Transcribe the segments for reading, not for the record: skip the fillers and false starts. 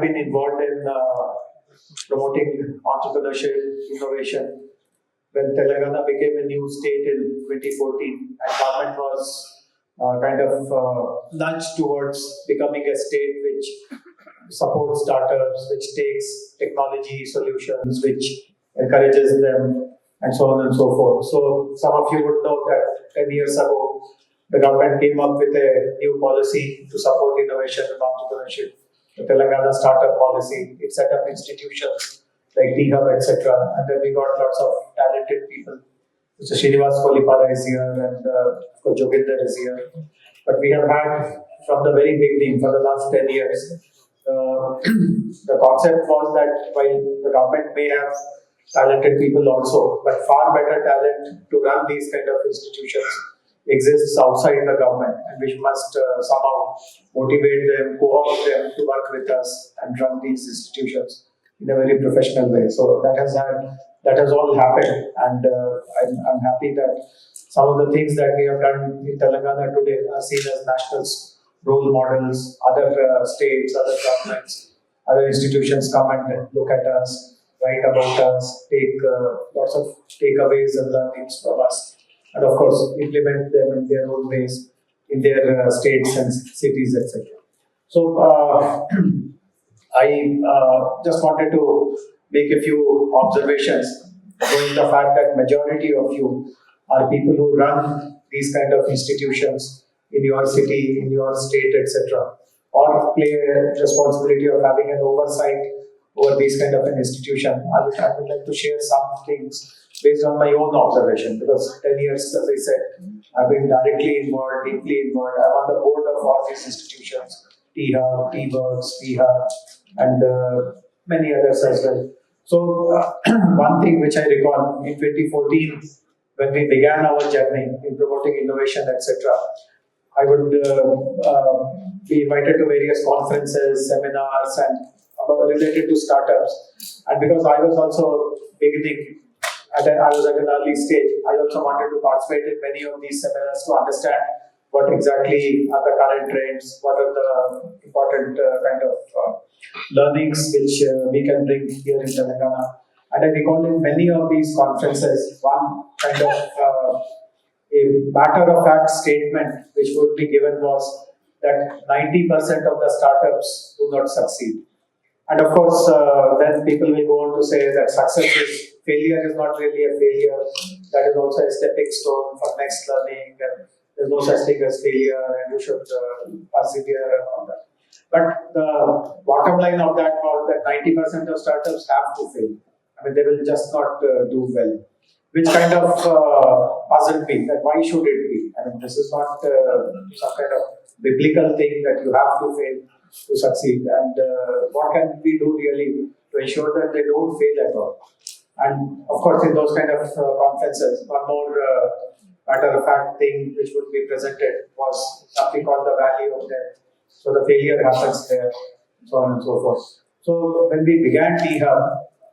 been involved in promoting entrepreneurship, innovation. When Telangana became a new state in 2014, and government was kind of nudged towards becoming a state which supports startups, which takes technology solutions, which encourages them, and so on and so forth. So some of you would know that 10 years ago, the government came up with a new policy to support innovation and entrepreneurship, the Telangana Startup Policy. It set up institutions like T-Hub, etc. And then we got lots of talented people. Mr. Srinivas Kolipara is here, and Joginder is here. But we have had, from the very beginning, for the last 10 years, the concept was that while the government may have talented people also, but far better talent to run these kind of institutions exists outside the government, and we must somehow motivate them, co-opt them to work with us and run these institutions in a very professional way. So that has all happened, and I'm happy that some of the things that we have done in Telangana today are seen as national role models. Other states, other governments, other institutions come and look at us, write about us, take lots of takeaways and learnings from us, and of course implement them in their own ways in their states and cities, etc. So I just wanted to make a few observations, knowing the fact that majority of you are people who run these kind of institutions in your city, in your state, etc., or play a responsibility of having an oversight over these kind of an institution. I would like to share some things based on my own observation, because 10 years, as I said, I've been directly involved, deeply involved. I'm on the board of all these institutions, T-Hub, T-Works, T-Hub, and many others as well. So one thing which I recall in 2014, when we began our journey in promoting innovation, etc., I would be invited to various conferences, seminars, and related to startups. And because I was also beginning, I was at an early stage, I also wanted to participate in many of these seminars to understand what exactly are the current trends, what are the important kind of learnings which we can bring here in Telangana. And I recall in many of these conferences, one kind of a matter-of-fact statement which would be given was that 90% of the startups do not succeed. And of course, then people will go on to say that failure is not really a failure. That is also a stepping stone for next learning, and there's no such thing as failure, and you should persevere and all that. But the bottom line of that was that 90% of startups have to fail. I mean, they will just not do well. Which kind of puzzled me, that why should it be? I mean, this is not some kind of biblical thing that you have to fail to succeed. And what can we do really to ensure that they don't fail at all? And of course, in those kind of conferences, one more matter-of-fact thing which would be presented was something called the value of death. So the failure happens there, so on and so forth. So when we began T-Hub,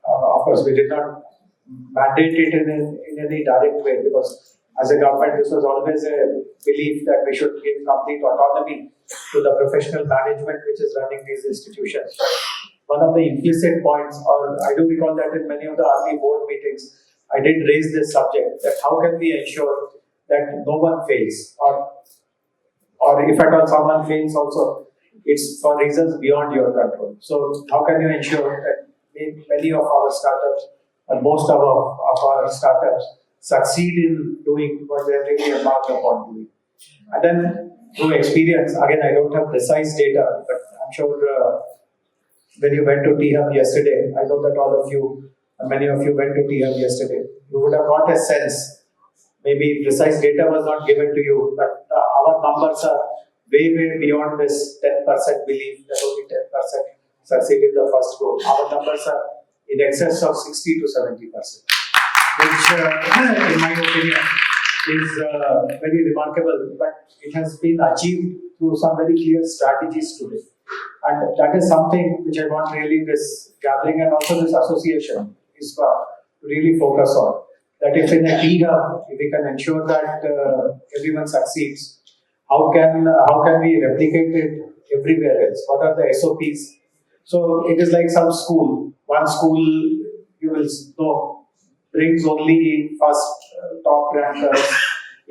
of course, we did not mandate it in any direct way, because as a government, this was always a belief that we should give complete autonomy to the professional management which is running these institutions. One of the implicit points, or I do recall that in many of the early board meetings, I did raise this subject, that how can we ensure that no one fails, or if at all someone fails also, it's for reasons beyond your control. So how can you ensure that many of our startups, and most of our startups, succeed in doing what they're really embarked upon doing? And then through experience, again, I don't have precise data, but I'm sure when you went to T-Hub yesterday, I know that all of you, many of you went to T-Hub yesterday, you would have got a sense. Maybe precise data was not given to you, but our numbers are way beyond this 10% belief that only 10% succeed in the first go. Our numbers are in excess of 60 to 70%, which in my opinion is very remarkable, but it has been achieved through some very clear strategies today. And that is something which I want really this gathering and also this association is to really focus on. That if in a T-Hub, if we can ensure that everyone succeeds, how can we replicate it everywhere else? What are the SOPs So it is like some school. One school you will know brings only first top rankers.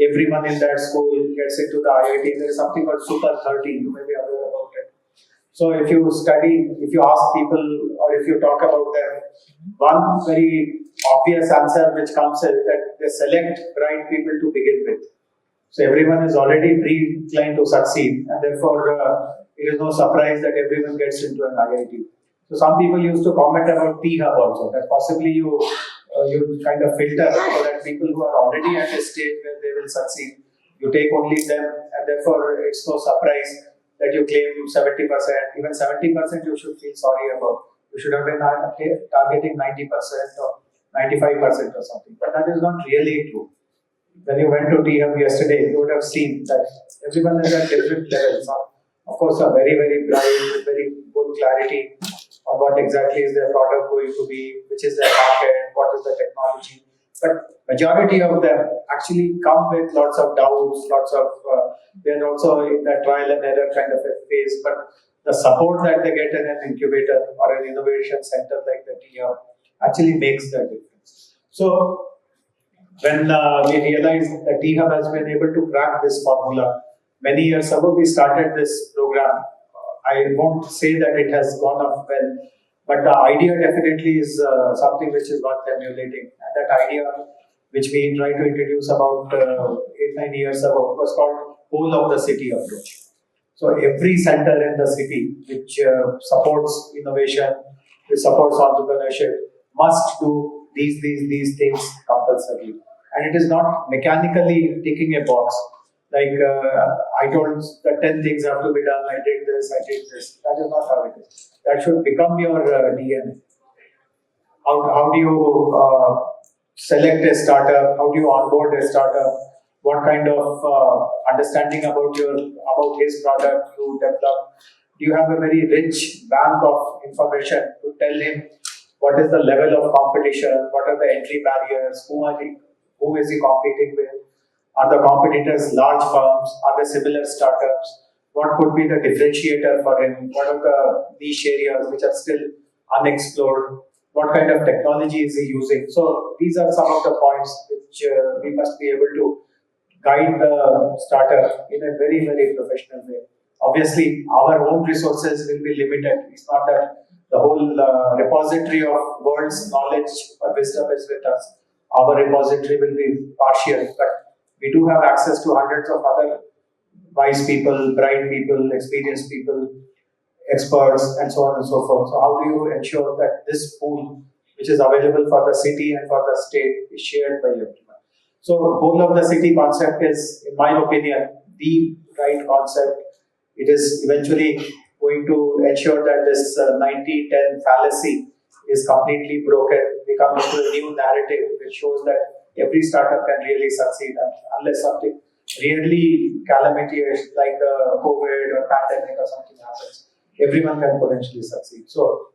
Everyone in that school gets into the IIT. There is something called Super 30. You may be aware about it. So if you study, if you ask people or if you talk about them, one very obvious answer which comes is that they select bright people to begin with. So everyone is already pre-inclined to succeed, and therefore it is no surprise that everyone gets into an IIT. So some people used to comment about T-Hub also, that possibly you kind of filter so that people who are already at a stage where they will succeed, you take only them, and therefore it's no surprise that you claim 70%, even 70% you should feel sorry about. You should have been targeting 90% or 95% or something, but that is not really true. When you went to T-Hub yesterday, you would have seen that everyone is at different levels. Of course, are very, very bright, with very good clarity on what exactly is their product going to be, which is their market, what is the technology. But majority of them actually come with lots of doubts, they are also in that trial and error kind of a phase. But the support that they get in an incubator or an innovation center like the T-Hub actually makes the difference. So when we realized that T-Hub has been able to crack this formula, many years ago we started this program. I won't say that it has gone off well, but the idea definitely is something which is worth emulating. And that idea, which we tried to introduce about 8-9 years ago, was called whole of the city approach. So every center in the city which supports innovation, which supports entrepreneurship, must do these things compulsorily. And it is not mechanically ticking a box. Like I told the 10 things have to be done, I did this, I did this. That is not how it is. That should become your DNA. How do you select a startup? How do you onboard a startup? What kind of understanding about his product you develop? Do you have a very rich bank of information to tell him what is the level of competition? What are the entry barriers? Who is he competing with? Are the competitors large firms? Are they similar startups? What could be the differentiator for him? What are the niche areas which are still unexplored? What kind of technology is he using? So these are some of the points which we must be able to guide the startup in a very, very professional way. Obviously, our own resources will be limited. It's not that the whole repository of world's knowledge or wisdom is with us. Our repository will be partial, but we do have access to hundreds of other wise people, bright people, experienced people, experts, and so on and so forth. So, how do you ensure that this pool, which is available for the city and for the state, is shared by everyone? So, whole of the city concept is, in my opinion, the right concept. It is eventually going to ensure that this 90-10 fallacy is completely broken. We come into a new narrative which shows that every startup can really succeed, unless something really calamitous like the COVID or pandemic or something happens. Everyone can potentially succeed. So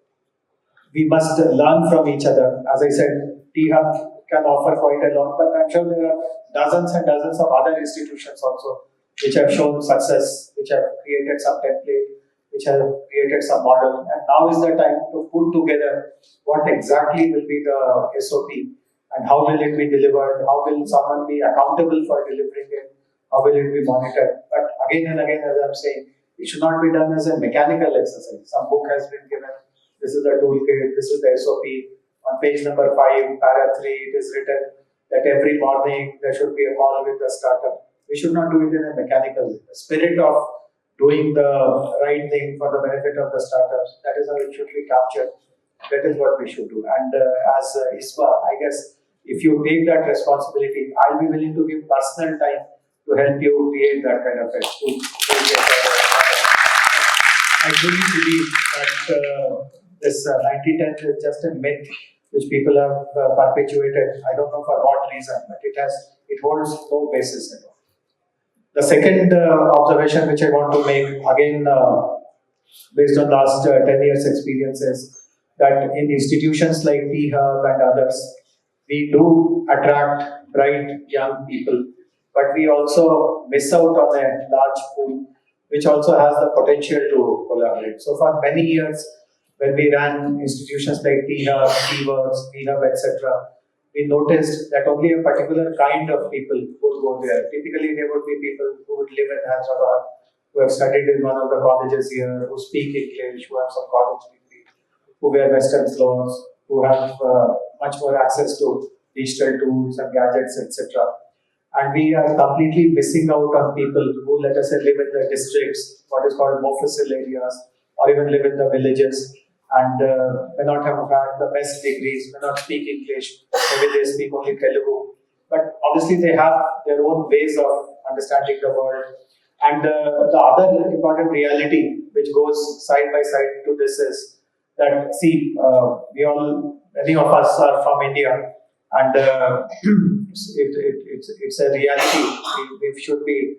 we must learn from each other. As I said, T-Hub can offer quite a lot, but I'm sure there are dozens and dozens of other institutions also which have shown success, which have created some template, which have created some model. And now is the time to put together what exactly will be the SOP and how will it be delivered, how will someone be accountable for delivering it, how will it be monitored. But again and again, as I'm saying, it should not be done as a mechanical exercise. Some book has been given, this is the toolkit, this is the SOP. On page number 5, para 3, it is written that every morning there should be a call with the startup. We should not do it in a mechanical way. The spirit of doing the right thing for the benefit of the startups, that is how it should be captured. That is what we should do. And as ISBA, I guess if you take that responsibility, I'll be willing to give personal time to help you create that kind of a tool. I truly believe that this 90-10 is just a myth which people have perpetuated. I don't know for what reason, but it holds no basis at all. The second observation which I want to make, again based on last 10 years experiences, that in institutions like T-Hub and others, we do attract bright young people, but we also miss out on a large pool which also has the potential to collaborate. So for many years, When we ran institutions like T-Hub, T-Works, T-Hub, etc., we noticed that only a particular kind of people would go there. Typically, there would be people who would live in Hyderabad, who have studied in one of the colleges here, who speak English, who have some college degree, who wear Western clothes, who have much more access to digital tools and gadgets, etc. And we are completely missing out on people who, let us say, live in the districts, what is called mofussil areas, or even live in the villages, and may not have had the best degrees, may not speak English, maybe they speak only Telugu. But obviously, they have their own ways of understanding the world. And the other important reality which goes side by side to this is that, see, many of us are from India, and it's a reality. We should be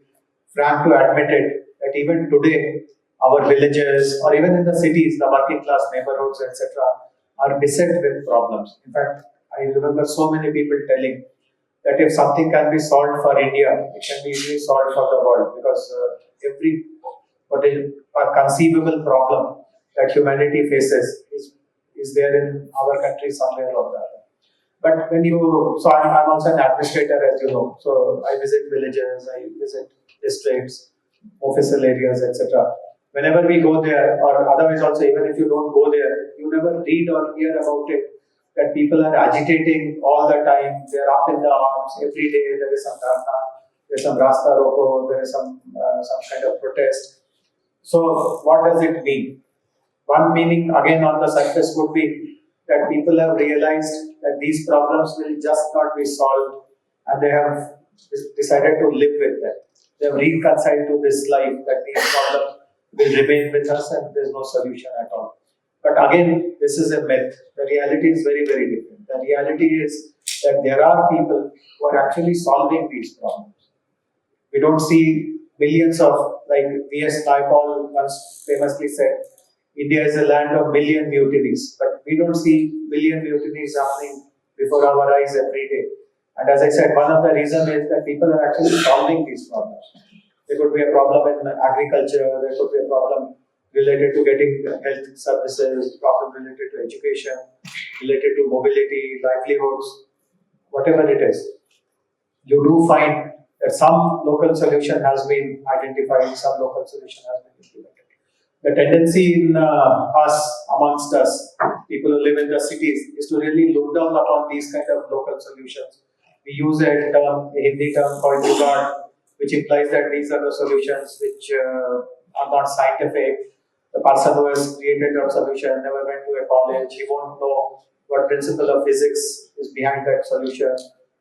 frank to admit it that even today, our villages or even in the cities, the working class neighborhoods, etc., are beset with problems. In fact, I remember so many people telling that if something can be solved for India, it can be easily solved for the world, because every what is a conceivable problem that humanity faces is there in our country somewhere or the other. But so I'm also an administrator, as you know. So I visit villages, I visit districts, official areas, etc. Whenever we go there, or otherwise also, even if you don't go there, you never read or hear about it, that people are agitating all the time. They're up in the arms every day. There is some dharna, there's some rasta roko, there is some kind of protest. So what does it mean? One meaning, again, on the surface would be that people have realized that these problems will just not be solved, and they have decided to live with them. They have reconciled to this life that these problems will remain with us and there's no solution at all. But again, this is a myth. The reality is very, very different. The reality is that there are people who are actually solving these problems. We don't see millions of, like V.S. Naipaul once famously said, India is a land of million mutinies, but we don't see million mutinies happening before our eyes every day. And as I said, one of the reasons is that people are actually solving these problems. There could be a problem in agriculture, there could be a problem related to getting health services, problem related to education, related to mobility, livelihoods, whatever it is. You do find that some local solution has been identified, some local solution has been implemented. The tendency in amongst us, people who live in the cities, is to really look down upon these kind of local solutions. We use a Hindi term called jugaad, which implies that these are the solutions which are not scientific. The person who has created that solution never went to a college. He won't know what principle of physics is behind that solution,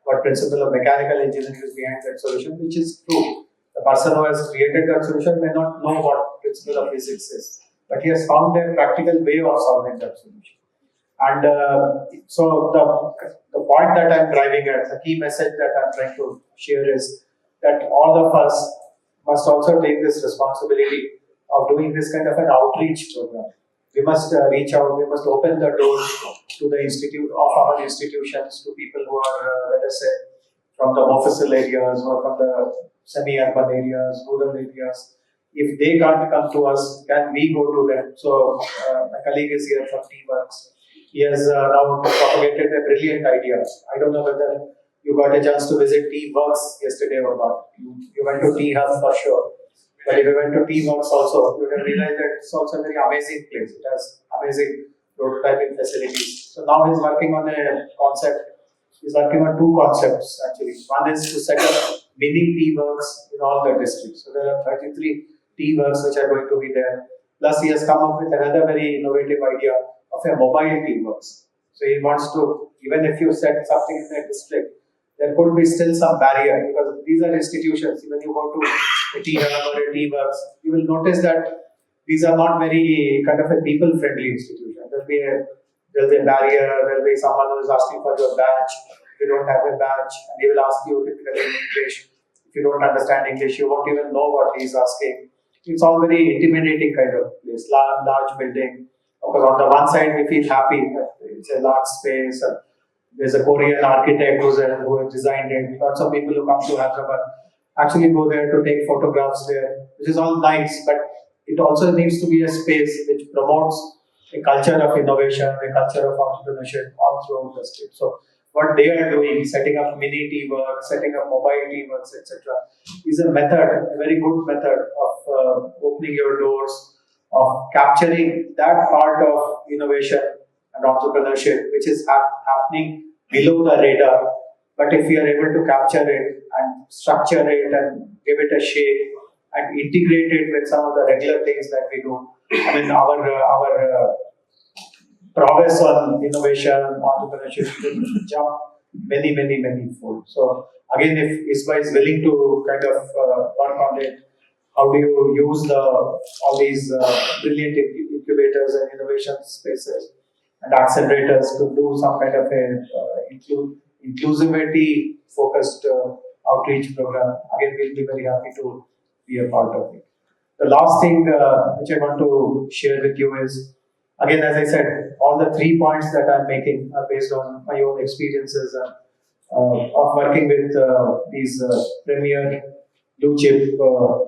what principle of mechanical engineering is behind that solution, which is true. The person who has created that solution may not know what principle of physics is, but he has found a practical way of solving that solution. And so the point that I'm driving at, the key message that I'm trying to share is that all of us must also take this responsibility of doing this kind of an outreach program. We must reach out, we must open the doors to the our institutions, to people who are, let us say, from the official areas or from the semi-urban areas, rural areas. If they can't come to us, can we go to them? So my colleague is here from T-Works. He has now propagated a brilliant idea. I don't know whether you got a chance to visit T-Works yesterday or not. You went to T-Hub for sure. But if you went to T-Works also, you will realize that it's also a very amazing place. It has amazing prototyping facilities. So now he's working on a concept. He's working on two concepts actually. One is to set up mini T-Works in all the districts. So there are 33 T-Works which are going to be there. Plus he has come up with another very innovative idea of a mobile T-Works. So he wants to, even if you set something in a district, there could be still some barrier, because these are institutions. When you go to a T-Hub or a T-Works, you will notice that these are not very kind of a people-friendly institution. There'll be a barrier, there'll be someone who is asking for your badge. If you don't have a badge, and he will ask you typically in English. If you don't understand English, you won't even know what he's asking. It's all very intimidating kind of place, large building. Because on the one side we feel happy that it's a large space. There's a Korean architect who has designed it. Lots of people who come to Hyderabad actually go there to take photographs there, which is all nice, but it also needs to be a space which promotes a culture of innovation, a culture of entrepreneurship all throughout the state. So what they are doing, setting up mini tea work, setting up mobile tea works, etc., is a method, a very good method of opening your doors, of capturing that part of innovation and entrepreneurship which is happening below the radar. But if we are able to capture it and structure it and give it a shape and integrate it with some of the regular things that we do, I mean, our prowess on innovation, entrepreneurship will jump many fold. So again, if ISBA is willing to kind of work on it, how do you use all these brilliant incubators and innovation spaces and accelerators to do some kind of a inclusivity focused outreach program? Again, we'll be very happy to be a part of it. The last thing which I want to share with you is, again, as I said, all the 3 points that I'm making are based on my own experiences of working with these premier blue chip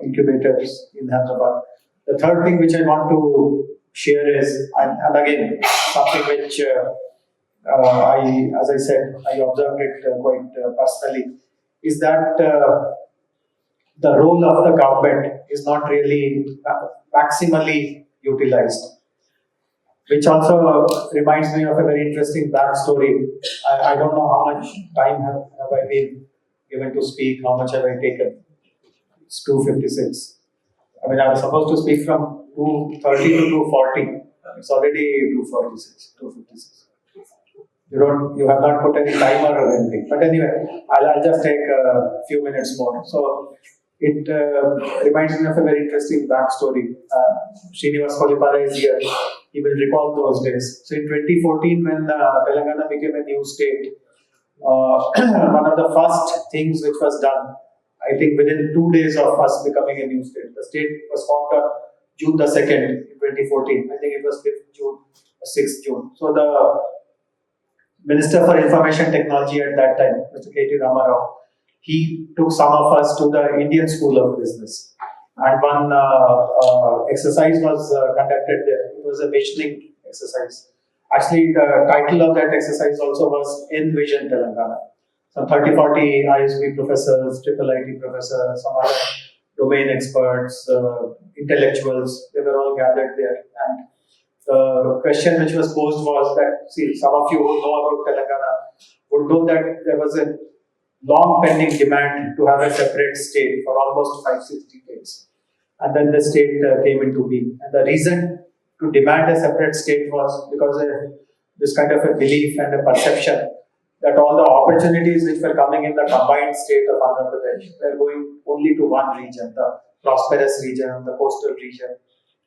incubators in Hyderabad. The third thing which I want to share is, and again, something which as I said, I observed it quite personally, is that the role of the government is not really maximally utilized, which also reminds me of a very interesting backstory. I don't know how much time have I been given to speak, how much have I taken. It's 2:56. I mean, I was supposed to speak from 2:30 to 2:40. It's already 2:46, 2:56. You have not put any timer or anything. But anyway, I'll just take a few minutes more. So it reminds me of a very interesting backstory. Srinivas Kolipara is here. He will recall those days. So in 2014, when Telangana became a new state, one of the first things which was done, I think within 2 days of us becoming a new state, the state was formed on June the 2nd in 2014. I think it was 5th June, 6th June. So the Minister for Information Technology at that time, Mr. K.T. Ramarao, he took some of us to the Indian School of Business. And one exercise was conducted there. It was a visioning exercise. Actually, the title of that exercise also was Envision Telangana. Some 30-40 ISB professors, triple IT professors, some other domain experts, intellectuals, they were all gathered there. And the question which was posed was that, see, some of you who know about Telangana would know that there was a long pending demand to have a separate state for almost 5-6 decades. And then the state came into being. And the reason to demand a separate state was because of this kind of a belief and a perception that all the opportunities which were coming in the combined state of Andhra Pradesh were going only to one region, the prosperous region, the coastal region.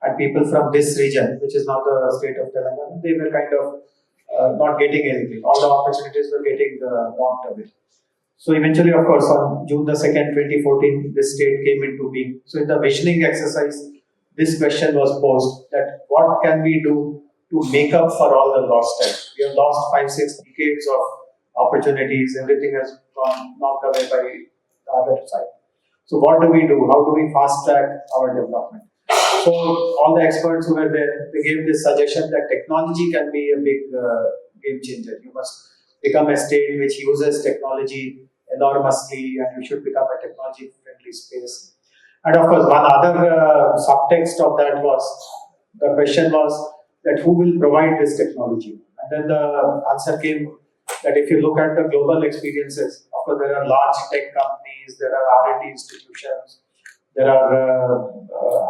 And people from this region, which is now the state of Telangana, they were kind of not getting anything. All the opportunities were getting knocked away. So eventually, of course, on June the 2nd, 2014, this state came into being. So in the visioning exercise, this question was posed that what can we do to make up for all the lost time? We have lost 5-6 decades of opportunities. Everything has gone knocked away by the other side. So what do we do? How do we fast track our development? So all the experts who were there, they gave this suggestion that technology can be a big game changer. You must become a state which uses technology enormously, and you should become a technology-friendly space. And of course, one other subtext of that was, the question was that who will provide this technology? And then the answer came that if you look at the global experiences, of course, there are large tech companies, there are R&D institutions, there are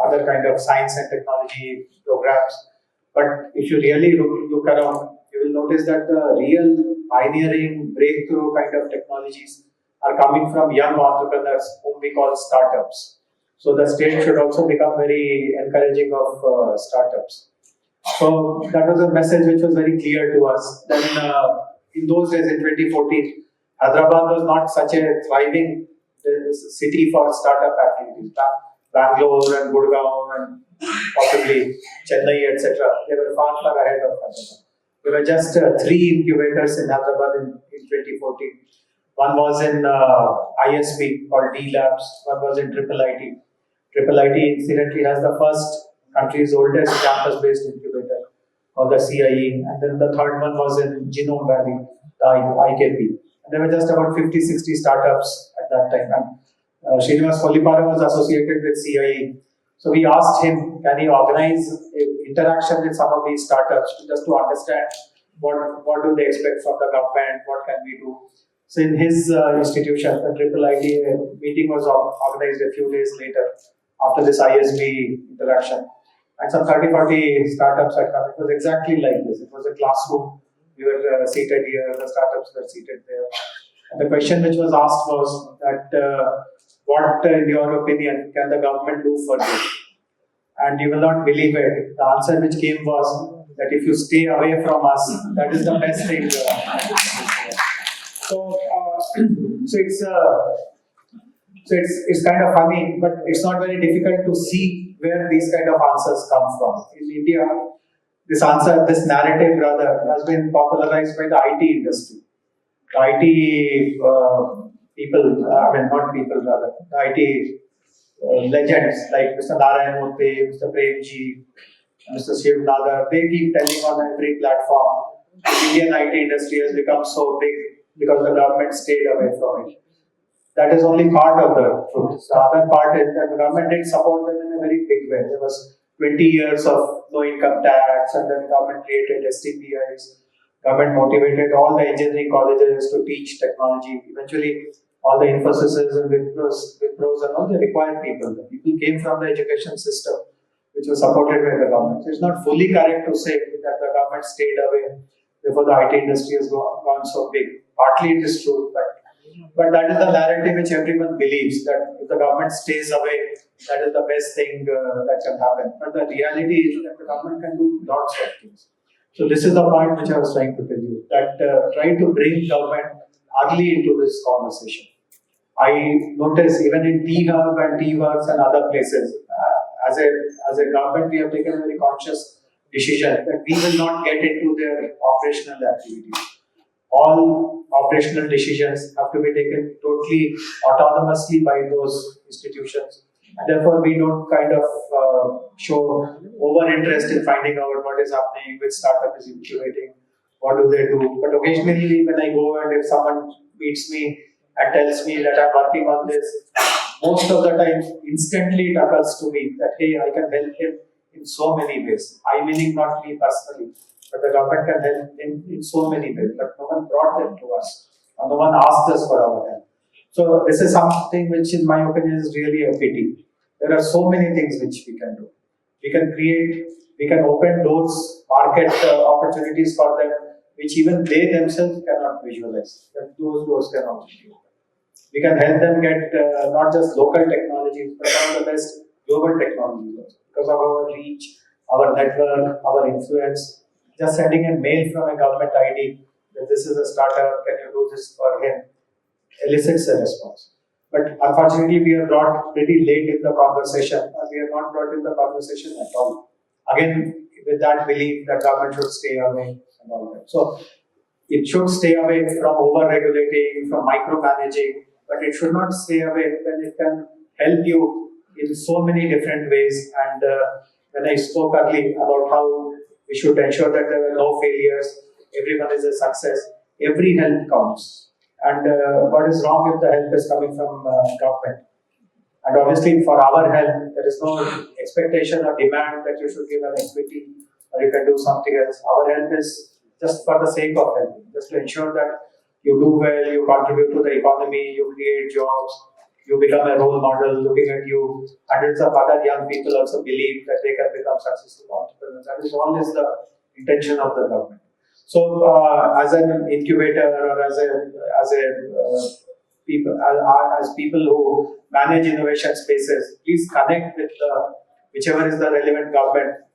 other kind of science and technology programs. But if you really look around, you will notice that the real pioneering, breakthrough kind of technologies are coming from young entrepreneurs whom we call startups. So the state should also become very encouraging of startups. So that was a message which was very clear to us. Then in those days, in 2014, Hyderabad was not such a thriving city for startup activities. Bangalore and Gurgaon and possibly Chennai, etc. They were far ahead of Hyderabad. There were just 3 incubators in Hyderabad in 2014. One was in ISB called D Labs, one was in Triple IT. Triple IT incidentally has the first country's oldest campus-based incubator. called the CIE, and then the third one was in Genome Valley, the IKP. And there were just about 50, 60 startups at that time. And Srinivas Kollipara was associated with CIE. So we asked him, can he organize interaction with some of these startups just to understand what do they expect from the government, what can we do. So in his institution, the Triple IT meeting was organized a few days later after this ISB interaction. And some 30, 40 startups had come. It was exactly like this. It was a classroom. We were seated here, the startups were seated there. And the question which was asked was that, what, in your opinion, can the government do for you? And you will not believe it. The answer which came was that if you stay away from us, that is the best thing. So it's kind of funny, but it's not very difficult to see where these kind of answers come from. In India, this narrative rather, has been popularized by the IT industry. The IT people, not people rather, the IT legends like Mr. Narayan Murthy, Mr. Premji, Mr. Shiv Nadar, they keep telling on every platform, the Indian IT industry has become so big because the government stayed away from it. That is only part of the truth. The other part is that the government did support them in a very big way. There was 20 years of no income tax, and then government created STPIs. Government motivated all the engineering colleges to teach technology. Eventually, all the Infosys and Wipros and all the required people. The people came from the education system, which was supported by the government. So it's not fully correct to say that the government stayed away before the IT industry has gone so big. Partly it is true, but that is the narrative which everyone believes, that if the government stays away, that is the best thing that can happen. But the reality is that the government can do lots of things. So this is the point which I was trying to tell you, that try to bring government early into this conversation. I notice even in T-Hub and T-Works and other places, as a government, we have taken a very conscious decision that we will not get into their operational activities. All operational decisions have to be taken totally autonomously by those institutions. And therefore, we don't kind of show over interest in finding out what is happening, which startup is incubating, what do they do. But occasionally, when I go and if someone meets me and tells me that I'm working on this, most of the time, instantly it occurs to me that, hey, I can help him in so many ways. I meaning not me personally, but the government can help him in so many ways. But no one brought them to us, or no one asked us for our help. So this is something which, in my opinion, is really a pity. There are so many things which we can do. We can open doors, market opportunities for them, which even they themselves cannot visualize. That those doors cannot be opened. We can help them get not just local technologies, but some of the best global technologies also. Because of our reach, our network, our influence. Just sending a mail from a government ID that this is a startup, can you do this for him, elicits a response. But unfortunately, we are brought pretty late in the conversation, and we are not brought in the conversation at all. Again, with that belief that government should stay away and all that. So it should stay away from over-regulating, from micromanaging, but it should not stay away when it can help you in so many different ways. And when I spoke earlier about how we should ensure that there are no failures, everyone is a success, every help counts. And what is wrong if the help is coming from government? And obviously, for our help, there is no expectation or demand that you should give an equity or you can do something else. Our help is just for the sake of help, just to ensure that you do well, you contribute to the economy, you create jobs, you become a role model. Looking at you, hundreds of other young people also believe that they can become successful entrepreneurs. That is always the intention of the government. So, as an incubator or as people who manage innovation spaces, please connect with whichever is the relevant government.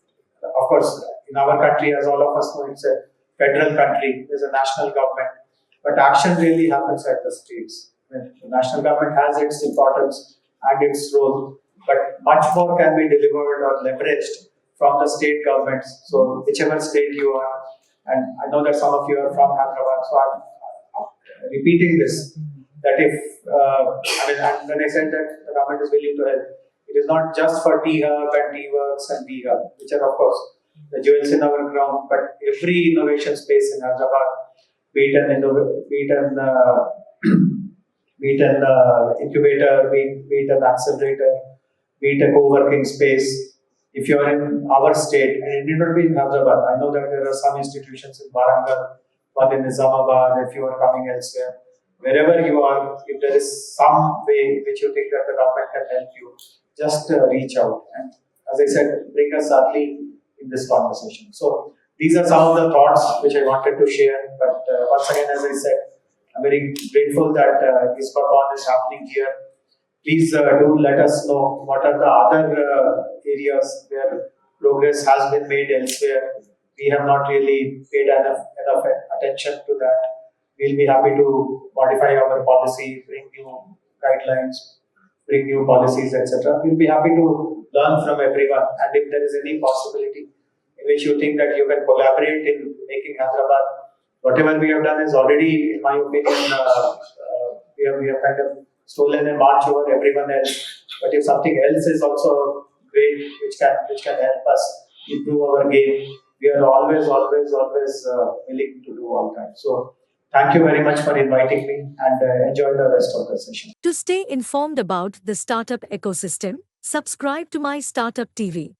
Of course, in our country, as all of us know, it's a federal country. There's a national government, but action really happens at the states. The national government has its importance and its role, but much more can be delivered or leveraged from the state governments. So, whichever state you are. And I know that some of you are from Hyderabad, so I'm repeating this, that if, when I said that the government is willing to help, it is not just for T-Hub and T-Works and B-Hub, which are of course the jewels in our crown. But every innovation space in Hyderabad, be it be it an incubator, be it an accelerator, be it a co-working space. If you are in our state, and it need not be in Hyderabad, I know that there are some institutions in Warangal, one in Nizamabad, if you are coming elsewhere. Wherever you are, if there is some way which you think that the government can help you, just reach out. And as I said, bring us early in this conversation. So these are some of the thoughts which I wanted to share. But once again, as I said, I'm very grateful that ISBACON is happening here. Please do let us know what are the other areas where progress has been made elsewhere. We have not really paid enough attention to that. We'll be happy to modify our policy, bring new guidelines, bring new policies, etc. We'll be happy to learn from everyone. And if there is any possibility in which you think that you can collaborate in making Hyderabad, whatever we have done is already, in my opinion, we have kind of stolen and marched over everyone else. But if something else is also great, which can help us improve our game, we are always willing to do all that. So thank you very much for inviting me, and enjoy the rest of the session. To stay informed about the startup ecosystem, subscribe to my Startup TV.